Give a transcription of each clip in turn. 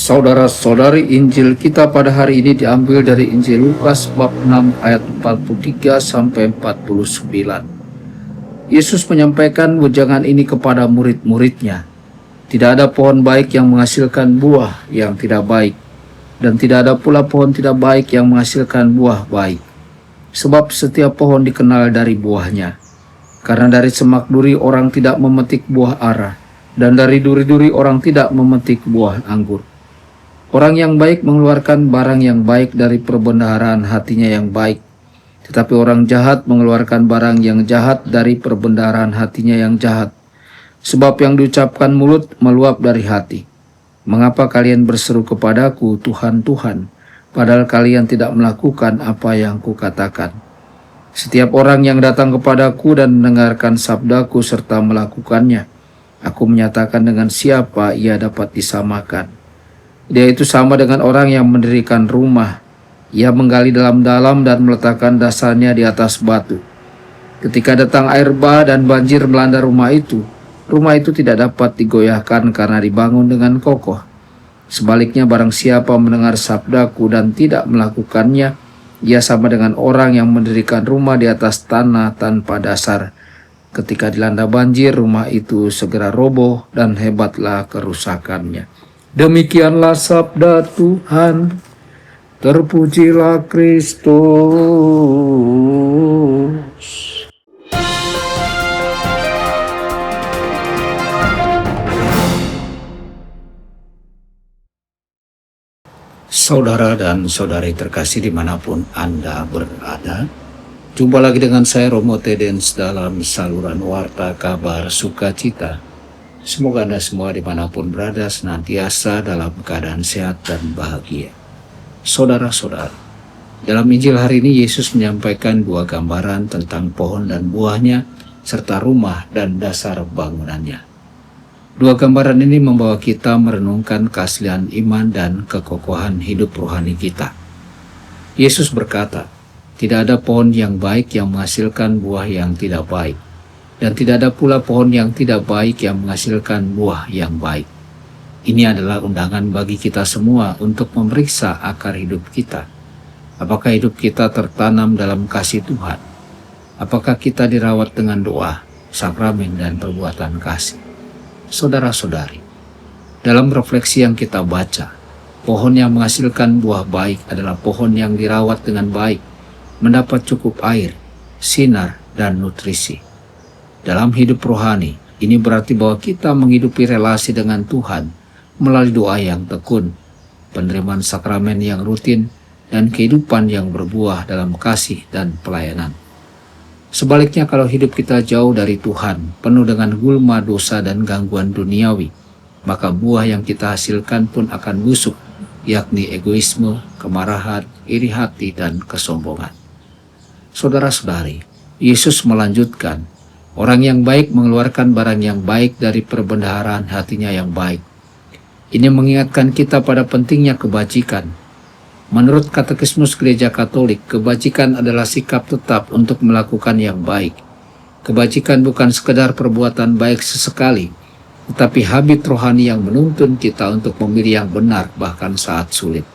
Saudara-saudari, Injil kita pada hari ini diambil dari Injil Lukas bab 6 ayat 43 sampai 49. Yesus menyampaikan wejangan ini kepada murid-muridnya. Tidak ada pohon baik yang menghasilkan buah yang tidak baik, dan tidak ada pula pohon tidak baik yang menghasilkan buah baik. Sebab setiap pohon dikenal dari buahnya. Karena dari semak duri orang tidak memetik buah ara, dan dari duri-duri orang tidak memetik buah anggur. Orang yang baik mengeluarkan barang yang baik dari perbendaharaan hatinya yang baik, tetapi orang jahat mengeluarkan barang yang jahat dari perbendaharaan hatinya yang jahat. Sebab yang diucapkan mulut meluap dari hati. Mengapa kalian berseru kepadaku, Tuhan, Tuhan, padahal kalian tidak melakukan apa yang kukatakan? Setiap orang yang datang kepadaku dan mendengarkan sabdaku serta melakukannya, aku menyatakan dengan siapa ia dapat disamakan. Dia itu sama dengan orang yang mendirikan rumah. Ia menggali dalam-dalam dan meletakkan dasarnya di atas batu. Ketika datang air bah dan banjir melanda rumah itu tidak dapat digoyahkan karena dibangun dengan kokoh. Sebaliknya barang siapa mendengar sabdaku dan tidak melakukannya, ia sama dengan orang yang mendirikan rumah di atas tanah tanpa dasar. Ketika dilanda banjir, rumah itu segera roboh dan hebatlah kerusakannya. Demikianlah sabda Tuhan. Terpujilah Kristus. Saudara dan saudari terkasih dimanapun Anda berada, jumpa lagi dengan saya Romo Tedens dalam saluran Warta Kabar Sukacita. Semoga Anda semua dimanapun berada senantiasa dalam keadaan sehat dan bahagia. Saudara-saudara, dalam Injil hari ini Yesus menyampaikan dua gambaran tentang pohon dan buahnya, serta rumah dan dasar bangunannya. Dua gambaran ini membawa kita merenungkan keaslian iman dan kekokohan hidup rohani kita. Yesus berkata, tidak ada pohon yang baik yang menghasilkan buah yang tidak baik. Dan tidak ada pula pohon yang tidak baik yang menghasilkan buah yang baik. Ini adalah undangan bagi kita semua untuk memeriksa akar hidup kita. Apakah hidup kita tertanam dalam kasih Tuhan? Apakah kita dirawat dengan doa, sakramen, dan perbuatan kasih? Saudara-saudari, dalam refleksi yang kita baca, pohon yang menghasilkan buah baik adalah pohon yang dirawat dengan baik, mendapat cukup air, sinar, dan nutrisi. Dalam hidup rohani, ini berarti bahwa kita menghidupi relasi dengan Tuhan melalui doa yang tekun, penerimaan sakramen yang rutin, dan kehidupan yang berbuah dalam kasih dan pelayanan. Sebaliknya, kalau hidup kita jauh dari Tuhan, penuh dengan gulma, dosa, dan gangguan duniawi, maka buah yang kita hasilkan pun akan busuk, yakni egoisme, kemarahan, iri hati, dan kesombongan. Saudara-saudari, Yesus melanjutkan, orang yang baik mengeluarkan barang yang baik dari perbendaharaan hatinya yang baik. Ini mengingatkan kita pada pentingnya kebajikan. Menurut Katekismus Gereja Katolik, kebajikan adalah sikap tetap untuk melakukan yang baik. Kebajikan bukan sekedar perbuatan baik sesekali, tetapi habit rohani yang menuntun kita untuk memilih yang benar bahkan saat sulit.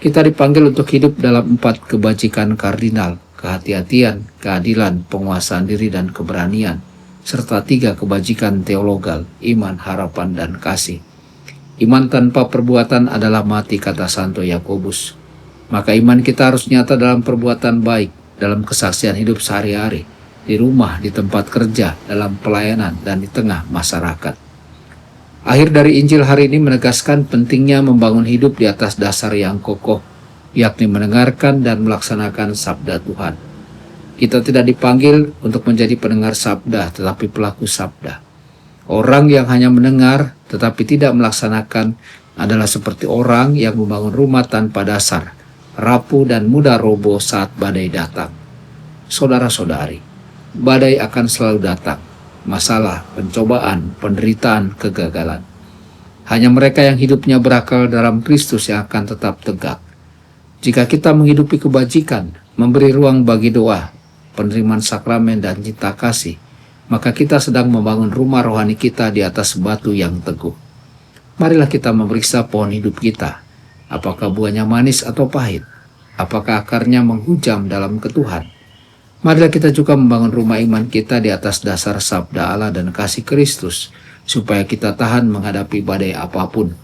Kita dipanggil untuk hidup dalam 4 kebajikan kardinal, kehati-hatian, keadilan, penguasaan diri, dan keberanian, serta 3 kebajikan teologal, iman, harapan, dan kasih. Iman tanpa perbuatan adalah mati, kata Santo Yakobus. Maka iman kita harus nyata dalam perbuatan baik, dalam kesaksian hidup sehari-hari, di rumah, di tempat kerja, dalam pelayanan, dan di tengah masyarakat. Akhir dari Injil hari ini menegaskan pentingnya membangun hidup di atas dasar yang kokoh, yakni mendengarkan dan melaksanakan sabda Tuhan. Kita tidak dipanggil untuk menjadi pendengar sabda, tetapi pelaku sabda. Orang yang hanya mendengar tetapi tidak melaksanakan adalah seperti orang yang membangun rumah tanpa dasar, rapuh dan mudah roboh saat badai datang. Saudara-saudari, badai akan selalu datang, masalah, pencobaan, penderitaan, kegagalan. Hanya mereka yang hidupnya berakal dalam Kristus yang akan tetap tegak. Jika kita menghidupi kebajikan, memberi ruang bagi doa, penerimaan sakramen, dan cinta kasih, maka kita sedang membangun rumah rohani kita di atas batu yang teguh. Marilah kita memeriksa pohon hidup kita. Apakah buahnya manis atau pahit? Apakah akarnya menghujam dalam ketuhan? Marilah kita juga membangun rumah iman kita di atas dasar sabda Allah dan kasih Kristus, supaya kita tahan menghadapi badai apapun.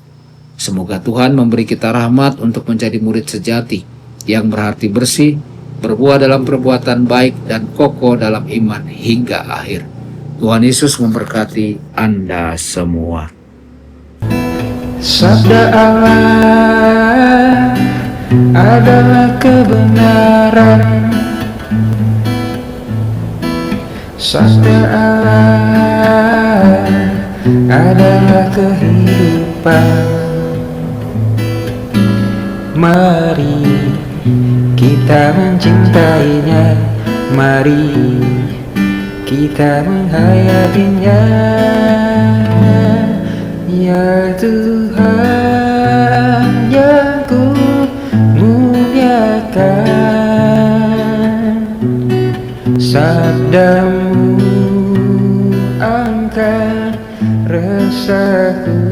Semoga Tuhan memberi kita rahmat untuk menjadi murid sejati, yang berhati bersih, berbuah dalam perbuatan baik, dan kokoh dalam iman hingga akhir. Tuhan Yesus memberkati Anda semua. Sabda Allah adalah kebenaran. Sabda Allah adalah kehidupan. Mari kita mencintainya, mari kita menghayatinya. Ya Tuhan yang ku muliakan, sabdamu angkat resahku.